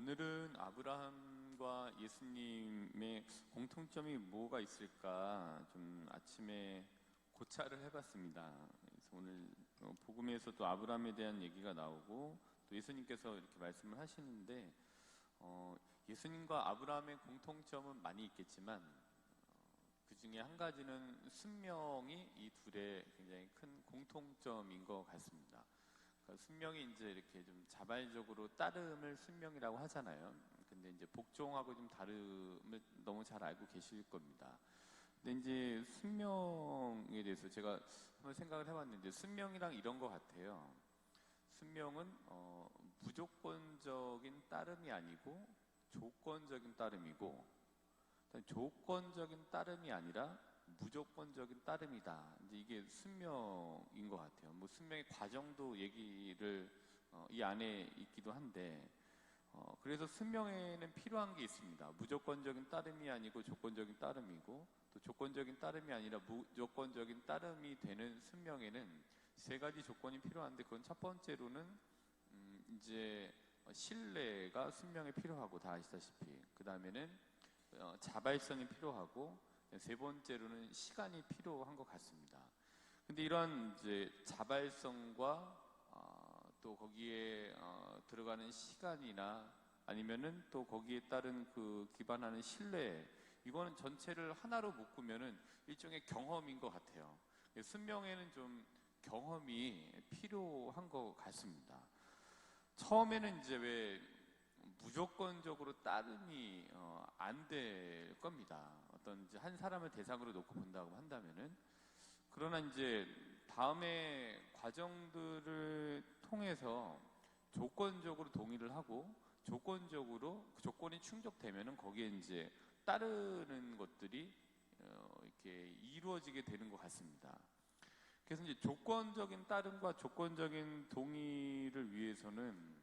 오늘은 아브라함과 예수님의 공통점이 뭐가 있을까 좀 아침에 고찰을 해봤습니다. 그래서 오늘 복음에서 또 아브라함에 대한 얘기가 나오고 또 예수님께서 이렇게 말씀을 하시는데 예수님과 아브라함의 공통점은 많이 있겠지만 그 중에 한 가지는 순명이 이 둘의 굉장히 큰 공통점인 것 같습니다. 순명이 이제 이렇게 좀 자발적으로 따름을 순명이라고 하잖아요. 근데 이제 복종하고 좀 다름을 너무 잘 알고 계실 겁니다. 근데 이제 순명에 대해서 제가 한번 생각을 해봤는데 순명이랑 이런 것 같아요. 순명은 무조건적인 따름이 아니고 조건적인 따름이고, 조건적인 따름이 아니라 무조건적인 따름이다. 이제 이게 순명인 것 같아요. 뭐 순명의 과정도 얘기를 이 안에 있기도 한데, 그래서 순명에는 필요한 게 있습니다. 무조건적인 따름이 아니고 조건적인 따름이고, 또 조건적인 따름이 아니라 무조건적인 따름이 되는 순명에는 세 가지 조건이 필요한데, 그건 첫 번째로는 이제 신뢰가 순명에 필요하고 다 아시다시피, 그 다음에는 자발성이 필요하고, 세 번째로는 시간이 필요한 것 같습니다. 근데 이런 이제 자발성과 또 거기에 들어가는 시간이나 아니면은 또 거기에 따른 그 기반하는 신뢰, 이거는 전체를 하나로 묶으면은 일종의 경험인 것 같아요. 순명에는 좀 경험이 필요한 것 같습니다. 처음에는 이제 왜 무조건적으로 따름이 안 될 겁니다. 어떤 이제 한 사람을 대상으로 놓고 본다고 한다면은. 그러나 이제 다음에 과정들을 통해서 조건적으로 동의를 하고 조건적으로 그 조건이 충족되면은 거기에 이제 따르는 것들이 이렇게 이루어지게 되는 것 같습니다. 그래서 이제 조건적인 따름과 조건적인 동의를 위해서는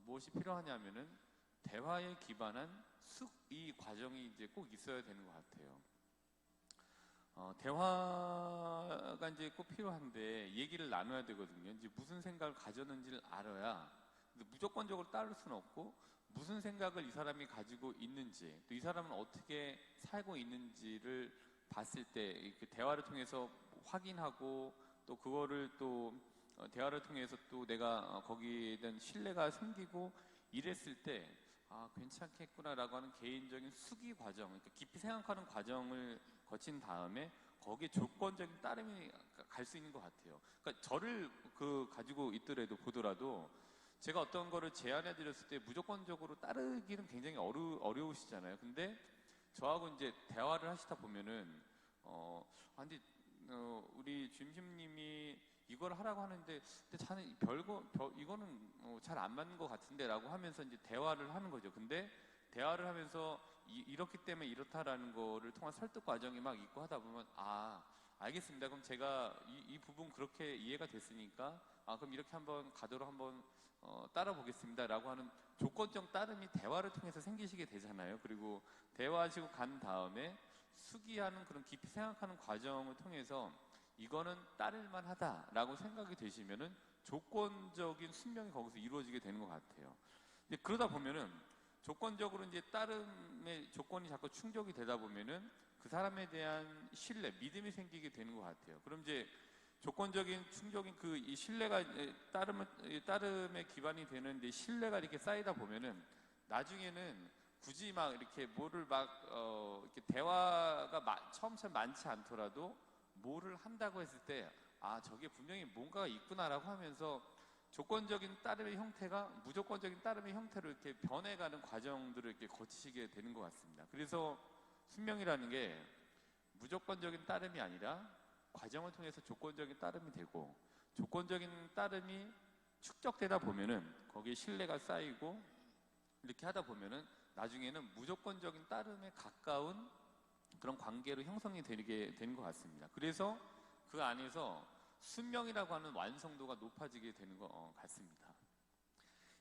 무엇이 필요하냐면은 대화에 기반한 이 과정이 이제 꼭 있어야 되는 것 같아요. 대화가 이제 꼭 필요한데 얘기를 나눠야 되거든요. 이제 무슨 생각을 가졌는지를 알아야, 무조건적으로 따를 수는 없고 무슨 생각을 이 사람이 가지고 있는지, 또 이 사람은 어떻게 살고 있는지를 봤을 때 이렇게 대화를 통해서 확인하고, 또 그거를 또 대화를 통해서 또 내가 거기에 대한 신뢰가 생기고 이랬을 때 괜찮겠구나라고 하는 개인적인 수기 과정, 그러니까 깊이 생각하는 과정을 거친 다음에 거기에 조건적인 따름이 갈 수 있는 것 같아요. 그러니까 저를 가지고 있더라도 보더라도 제가 어떤 거를 제안해 드렸을 때 무조건적으로 따르기는 굉장히 어려우시잖아요. 근데 저하고 이제 대화를 하시다 보면은 근데 우리 주임님이 이걸 하라고 하는데 저는 이거는 잘 안 맞는 것 같은데라고 하면서 이제 대화를 하는 거죠. 근데 대화를 하면서 이렇기 때문에 이렇다라는 거를 통한 설득 과정이 막 있고 하다 보면 알겠습니다. 그럼 제가 이 부분 그렇게 이해가 됐으니까 그럼 이렇게 한번 가도록 한번 따라 보겠습니다라고 하는 조건적 따름이 대화를 통해서 생기시게 되잖아요. 그리고 대화하시고 간 다음에 수기하는 그런 깊이 생각하는 과정을 통해서 이거는 따를만 하다라고 생각이 되시면은 조건적인 순명이 거기서 이루어지게 되는 것 같아요. 근데 그러다 보면은 조건적으로 이제 따름의 조건이 자꾸 충족이 되다 보면은 그 사람에 대한 신뢰, 믿음이 생기게 되는 것 같아요. 그럼 이제 조건적인 충족인 이 신뢰가 따름의 기반이 되는데 신뢰가 이렇게 쌓이다 보면은 나중에는 굳이 막 이렇게 뭐를 이렇게 대화가 처음처럼 많지 않더라도 뭐를 한다고 했을 때 저게 분명히 뭔가가 있구나라고 하면서 조건적인 따름의 형태가 무조건적인 따름의 형태로 이렇게 변해가는 과정들을 이렇게 거치시게 되는 것 같습니다. 그래서 순명이라는 게 무조건적인 따름이 아니라 과정을 통해서 조건적인 따름이 되고, 조건적인 따름이 축적되다 보면은 거기에 신뢰가 쌓이고 이렇게 하다 보면은 나중에는 무조건적인 따름에 가까운 그런 관계로 형성이 되게 되는 것 같습니다. 그래서 그 안에서 순명이라고 하는 완성도가 높아지게 되는 것 같습니다.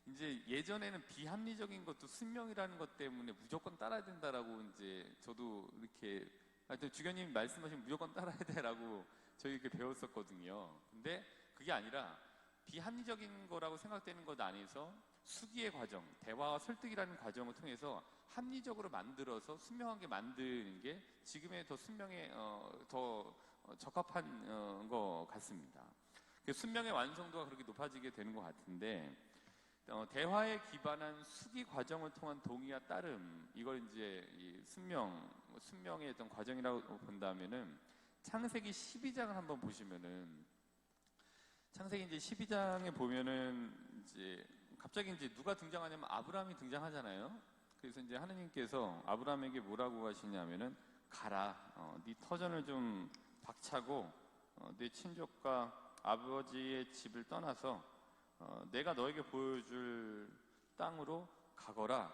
이제 예전에는 비합리적인 것도 순명이라는 것 때문에 무조건 따라야 된다라고 이제 저도 이렇게 하여튼 주교님 말씀하신 무조건 따라야 돼라고 저희 이렇게 배웠었거든요. 근데 그게 아니라 비합리적인 거라고 생각되는 것 안에서 수기의 과정, 대화와 설득이라는 과정을 통해서 합리적으로 만들어서 순명하게 만드는 게 지금의 더 순명에 더 적합한 것 같습니다. 순명의 완성도가 그렇게 높아지게 되는 것 같은데, 대화에 기반한 수기 과정을 통한 동의와 따름, 이걸 이제 이 순명의 어떤 과정이라고 본다면은 창세기 12장을 한번 보시면은, 창세기 이제 12장에 보면은 이제 갑자기 이제 누가 등장하냐면 아브라함이 등장하잖아요. 그래서 이제 하느님께서 아브라함에게 뭐라고 하시냐면은, 가라, 네 터전을 좀 박차고 네 친족과 아버지의 집을 떠나서 내가 너에게 보여줄 땅으로 가거라.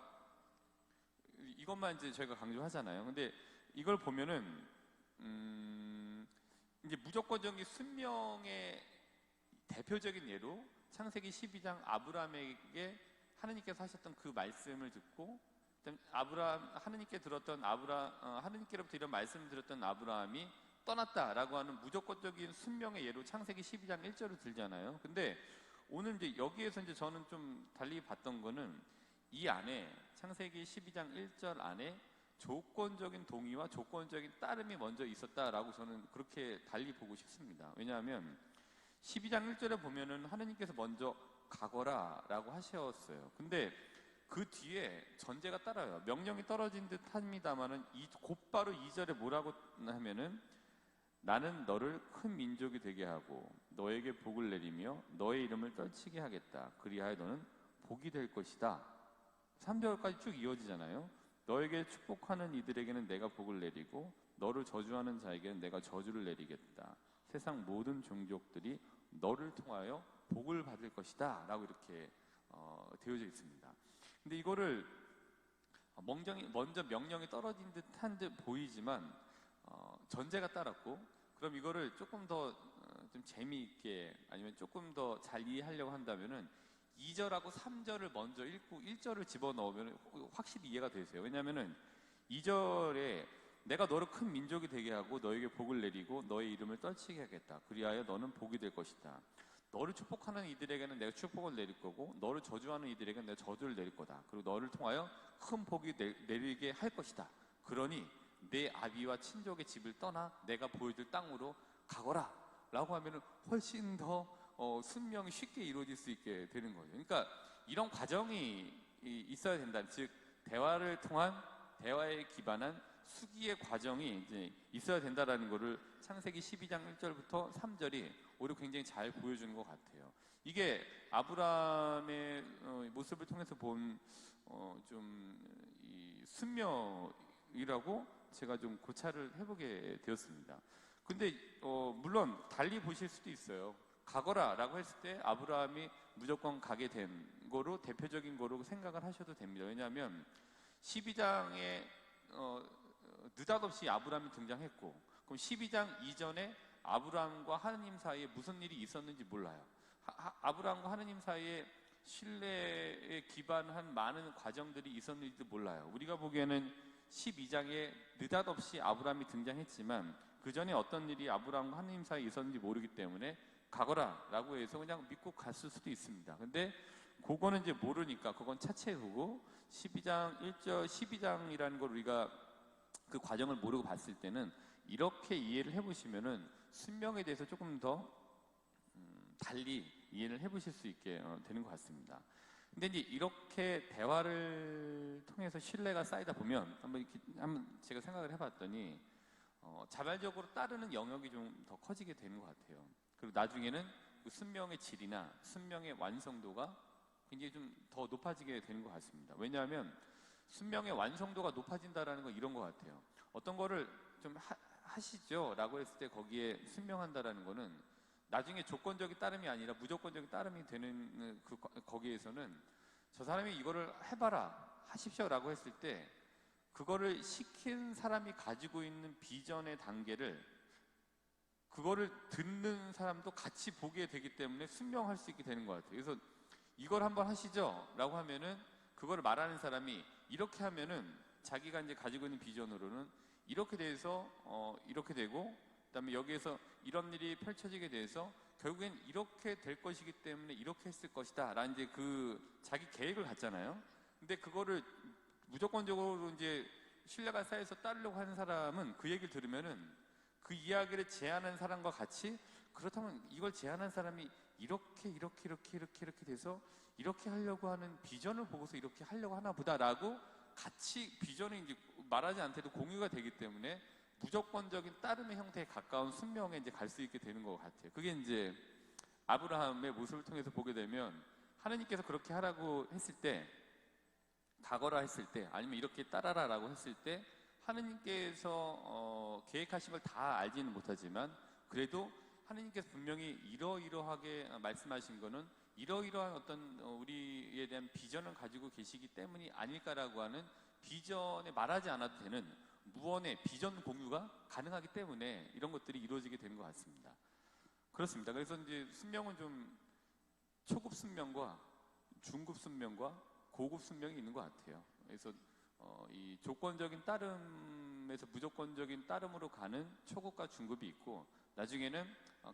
이것만 이제 저희가 강조하잖아요. 근데 이걸 보면은 이제 무조건적인 순명의 대표적인 예로 창세기 12장 아브라함에게 하느님께서 하셨던 그 말씀을 듣고, 하느님께로부터 이런 말씀을 들었던 아브라함이 떠났다라고 하는 무조건적인 순명의 예로 창세기 12장 1절을 들잖아요. 근데 오늘 이제 여기에서 이제 저는 좀 달리 봤던 거는, 이 안에 창세기 12장 1절 안에 조건적인 동의와 조건적인 따름이 먼저 있었다라고 저는 그렇게 달리 보고 싶습니다. 왜냐하면 12장 1절에 보면은 하느님께서 먼저 가거라 라고 하셨어요. 근데 그 뒤에 전제가 따라요. 명령이 떨어진 듯 합니다만은 곧바로 2절에 뭐라고 하면은, 나는 너를 큰 민족이 되게 하고 너에게 복을 내리며 너의 이름을 떨치게 하겠다. 그리하여 너는 복이 될 것이다. 3절까지 쭉 이어지잖아요. 너에게 축복하는 이들에게는 내가 복을 내리고 너를 저주하는 자에게는 내가 저주를 내리겠다. 세상 모든 종족들이 너를 통하여 복을 받을 것이다 라고 이렇게 되어져 있습니다. 근데 이거를 먼저 명령이 떨어진 듯한 듯 보이지만 전제가 따랐고, 그럼 이거를 조금 더 좀 재미있게 아니면 조금 더 잘 이해하려고 한다면은 2절하고 3절을 먼저 읽고 1절을 집어넣으면 확실히 이해가 되세요. 왜냐하면은 2절에 내가 너를 큰 민족이 되게 하고 너에게 복을 내리고 너의 이름을 떨치게 하겠다. 그리하여 너는 복이 될 것이다. 너를 축복하는 이들에게는 내가 축복을 내릴 거고 너를 저주하는 이들에게는 내가 저주를 내릴 거다. 그리고 너를 통하여 큰 복이 내리게 할 것이다. 그러니 내 아비와 친족의 집을 떠나 내가 보여줄 땅으로 가거라 라고 하면은 훨씬 더 순명이 쉽게 이루어질 수 있게 되는 거죠. 그러니까 이런 과정이 있어야 된다. 즉 대화를 통한, 대화에 기반한 수기의 과정이 이제 있어야 된다라는 것을 창세기 12장 1절부터 3절이 오히려 굉장히 잘 보여주는 것 같아요. 이게 아브라함의 모습을 통해서 본 이 순명이라고 제가 좀 고찰을 해보게 되었습니다. 근데 물론 달리 보실 수도 있어요. 가거라 라고 했을 때 아브라함이 무조건 가게 된 거로, 대표적인 거로 생각을 하셔도 됩니다. 왜냐하면 12장에 느닷없이 아브라함이 등장했고, 그럼 12장 이전에 아브라함과 하느님 사이에 무슨 일이 있었는지 몰라요. 아브라함과 하느님 사이에 신뢰에 기반한 많은 과정들이 있었는지도 몰라요. 우리가 보기에는 12장에 느닷없이 아브라함이 등장했지만 그 전에 어떤 일이 아브라함과 하느님 사이에 있었는지 모르기 때문에 가거라 라고 해서 그냥 믿고 갔을 수도 있습니다. 근데 그거는 이제 모르니까 그건 차치해 두고 12장 1절 12장이라는 걸 우리가 그 과정을 모르고 봤을 때는 이렇게 이해를 해보시면은 순명에 대해서 조금 더 달리 이해를 해보실 수 있게 되는 것 같습니다. 근데 이제 이렇게 대화를 통해서 신뢰가 쌓이다 보면 한번 제가 생각을 해봤더니 자발적으로 따르는 영역이 좀 더 커지게 되는 것 같아요. 그리고 나중에는 그 순명의 질이나 순명의 완성도가 굉장히 좀 더 높아지게 되는 것 같습니다. 왜냐하면 순명의 완성도가 높아진다라는 건 이런 것 같아요. 어떤 거를 좀 하시죠 라고 했을 때 거기에 순명한다라는 거는 나중에 조건적인 따름이 아니라 무조건적인 따름이 되는 거기에서는 저 사람이 이거를 해봐라, 하십시오 라고 했을 때 그거를 시킨 사람이 가지고 있는 비전의 단계를 그거를 듣는 사람도 같이 보게 되기 때문에 순명할 수 있게 되는 것 같아요. 그래서 이걸 한번 하시죠 라고 하면은 그거를 말하는 사람이 이렇게 하면은 자기가 이제 가지고 있는 비전으로는 이렇게 돼서 이렇게 되고, 그다음에 여기에서 이런 일이 펼쳐지게 돼서 결국엔 이렇게 될 것이기 때문에 이렇게 했을 것이다 라는 이제 그 자기 계획을 갖잖아요. 근데 그거를 무조건적으로 이제 신뢰가 쌓여서 따르려고 하는 사람은 그 얘기를 들으면은 그 이야기를 제안한 사람과 같이 그렇다면 이걸 제안한 사람이 이렇게 돼서 이렇게 하려고 하는 비전을 보고서 이렇게 하려고 하나 보다라고 같이 비전이 이제 말하지 않더라도 공유가 되기 때문에 무조건적인 따름의 형태에 가까운 순명에 이제 갈 수 있게 되는 것 같아요. 그게 이제 아브라함의 모습을 통해서 보게 되면 하나님께서 그렇게 하라고 했을 때, 가거라 했을 때, 아니면 이렇게 따라라라고 했을 때 하나님께서 계획하신 걸 다 알지는 못하지만 그래도 하나님께서 분명히 이러이러하게 말씀하신 거는 이러이러한 어떤 우리에 대한 비전을 가지고 계시기 때문이 아닐까라고 하는 비전에 말하지 않아도 되는 무언의 비전 공유가 가능하기 때문에 이런 것들이 이루어지게 되는 것 같습니다. 그렇습니다. 그래서 이제 순명은 좀 초급 순명과 중급 순명과 고급 순명이 있는 것 같아요. 그래서 이 조건적인 따름에서 무조건적인 따름으로 가는 초급과 중급이 있고, 나중에는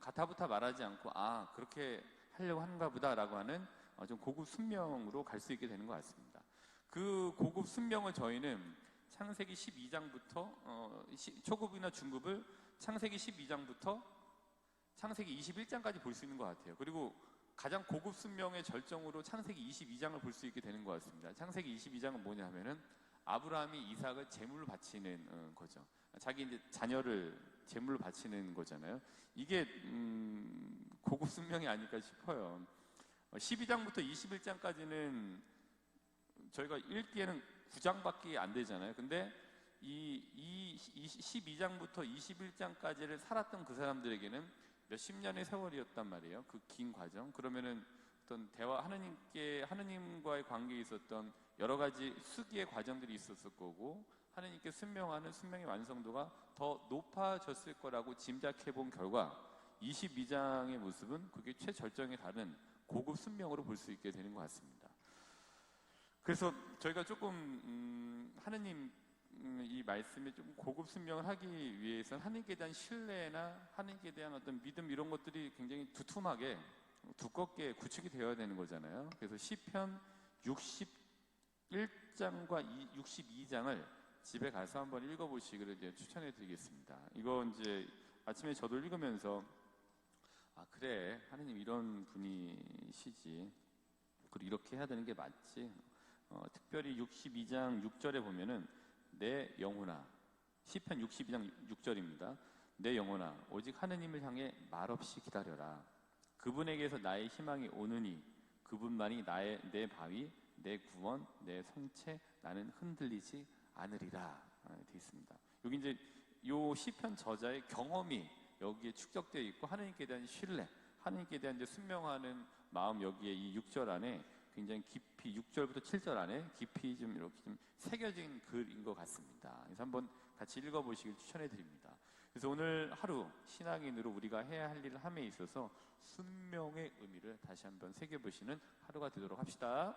가타부타 말하지 않고 아 그렇게 하려고 하는가 보다라고 하는 좀 고급 순명으로 갈 수 있게 되는 것 같습니다. 그 고급 순명을 저희는 창세기 12장부터 초급이나 중급을 창세기 12장부터 창세기 21장까지 볼 수 있는 것 같아요. 그리고 가장 고급 순명의 절정으로 창세기 22장을 볼 수 있게 되는 것 같습니다. 창세기 22장은 뭐냐 하면은 아브라함이 이삭을 제물로 바치는 거죠. 자기 이제 자녀를 제물로 바치는 거잖아요. 이게 고급 순명이 아닐까 싶어요. 12장부터 21장까지는 저희가 읽기에는 9장밖에 안 되잖아요. 근데 이 12장부터 21장까지를 살았던 그 사람들에게는 몇십 년의 세월이었단 말이에요. 그 긴 과정. 그러면은 어떤 대화, 하느님과의 관계에 있었던 여러 가지 수기의 과정들이 있었을 거고, 하느님께 순명하는 순명의 완성도가 더 높아졌을 거라고 짐작해 본 결과 22장의 모습은 그게 최절정에 다른 고급 순명으로 볼 수 있게 되는 것 같습니다. 그래서 저희가 조금 하느님 이 말씀에 좀 고급 순명을 하기 위해서는 하느님께 대한 신뢰나 하느님께 대한 어떤 믿음 이런 것들이 굉장히 두껍게 구축이 되어야 되는 거잖아요. 그래서 시편 61장과 62장을 집에 가서 한번 읽어보시기를 이제 추천해 드리겠습니다. 이거 이제 아침에 저도 읽으면서 아 그래 하느님 이런 분이시지, 그리고 이렇게 해야 되는 게 맞지. 특별히 62장 6절에 보면은 내 영혼아, 시편 62장 6절입니다. 내 영혼아 오직 하느님을 향해 말없이 기다려라. 그분에게서 나의 희망이 오느니 그분만이 내 바위, 내 구원, 내 성체, 나는 흔들리지 않으리라 되어 있습니다. 여기 이제 요 시편 저자의 경험이 여기에 축적되어 있고, 하느님께 대한 신뢰, 하느님께 대한 이제 순명하는 마음, 여기에 이 6절 안에 굉장히 깊이 6절부터 7절 안에 깊이 좀 이렇게 좀 새겨진 글인 것 같습니다. 그래서 한번 같이 읽어보시길 추천해 드립니다. 그래서 오늘 하루 신앙인으로 우리가 해야 할 일을 함에 있어서 순명의 의미를 다시 한번 새겨보시는 하루가 되도록 합시다.